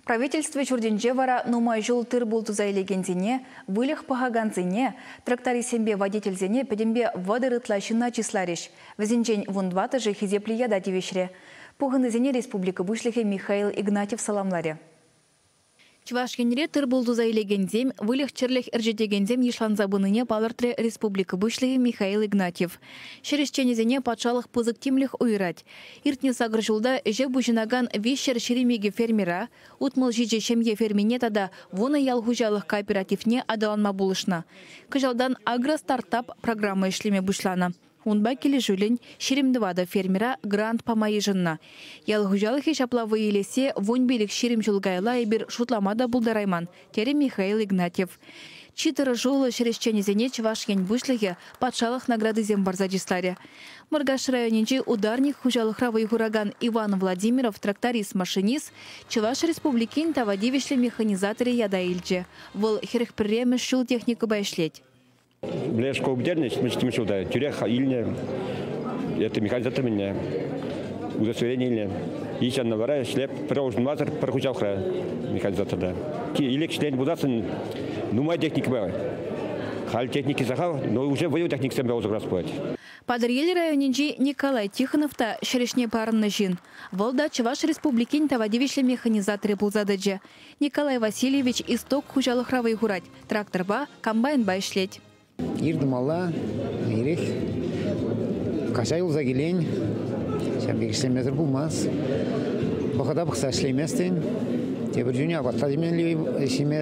Правительство чурденже вара нумай жол тыр бултуза илегензине, вылях пагаганзине, тракторисембе водительзине педембе вадырытлашына числариш. Візінжен вундваты же хизеплия дивишре. Пуғынызине республика бушлихе Михаил Игнатьев саламларе. Чувашкенре тыр бултуза илегензем, вылях черлех эржетегензем ешланзабыныне палыртре республика бушлихе Михаил Игнатьев. Шерещенезине патшалық пызыктимлих уйрать. Иртне сагр жылда же бужинаган вещер шеремеге фермера, утмыл жиже шемге фермине тада вона ялгужалық кооперативне адаланма булышна. Кыжалдан агро-стартап программа ишлеме бушлана. Унба келі жүлін шеремдівада фермера грант памайы жынна. Ялгужалық ешаплавы елесе вонбелік шерем жылгайла ебір шутламада бұлдарайман, тері Михаил Игнатьев. Читыры жолы шерешченезене Чувашкен бушлығы патшалық награды зембарза жисларе. Мыргаш районенче ударник хужалықравый хураган Иван Владимиров тракторист-машинист Чуваш республикин тавадивишлі механизаторы яда илче. Вол херехпірремі шул технику байшлеть. Блешко убдерность, мы с сюда, тюрях, ильня, это механизатор меня, удостоверение ильня. Если она варая, шлеп, продолжен мазер, прохучал хра, механизатор, да. Или член будаться, ну, моя техника была. Халь техники захал, но уже воевал техник сам был заграспать. Падырьел районенче Николай Тихоновта шерешне парынны жин. Волда Чуваш республикин тавадивишлі механизаторы булзадыджы. Николай Васильевич исток хужалықравый хурать, тракторба, комбайн байшлеть. Ирдім алла, ирек, қашай ұлза келен, шамбек ішлеметр бұлмаз. Бұқыда бұқса ішлеместен, тебір жүне ағатта деменлі ішеме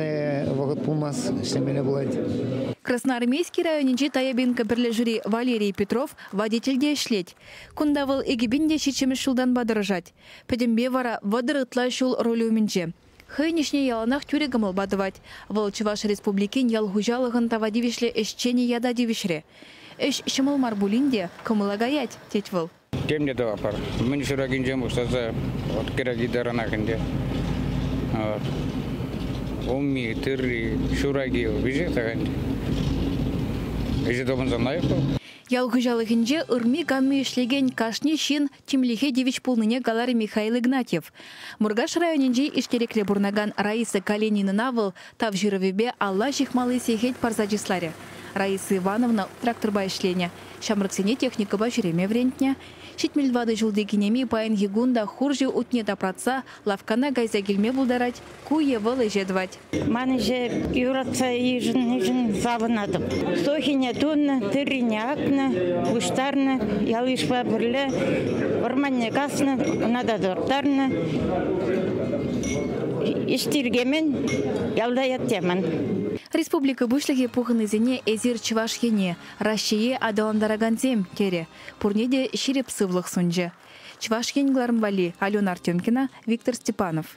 вағыт бұлмаз, ішлемелі болады. Красноармейский районенче таябинка бірлі жюри Валерий Петров водительде ішлеть. Кундавыл егібінде шечеміш шулдан бадырыжать. Пәдембе вара вадырытла шул ролі үмінже. Хыйнишне яланах тюрегамыл бадывать. Вол Чуваш республикин ялгужалығын тавадивишле эшчене яда дивишре. Эш шымыл марбулинде кымылагаять, теть выл. Темне дава пар. Мен шурагин жем ұстаза от кераги даранакынде. Оми, тырри, шураги, вижек тағанде. Эже добын замайық бұл. Ялгужалығынже ұрми гамми ішлеген кашни шин Тимлихе девич пулныне галары Михаил Игнатьев. Мургаш районенже іштерекле бурнаган Раиса Калининын авыл тав жировебе алла жихмалы сехет парзаджисларе. Раиса Ивановна тракторба ішлене. Шамрыксене техникаба жүреме врентне. Шитмельдвады жылдегенеми паян егунда хуржи утне тапратса, лавкана гайза келме булдарать, куе вылы жедвать. Маны же юратса ижын савынадым. Сохине тунны, тырине акны, уштарны, ялышпа бірлі, орманне касны, нада дорттарны. Иштиргемен, ялда яттемін. Республика бушлығы пухынызене эзир Чувашхене, Рашие адаландараганзем тере. Пурнеде ширеп сывлық сунжы. Чувашхен Глармвали, Алена Артемкина, Виктор Степанов.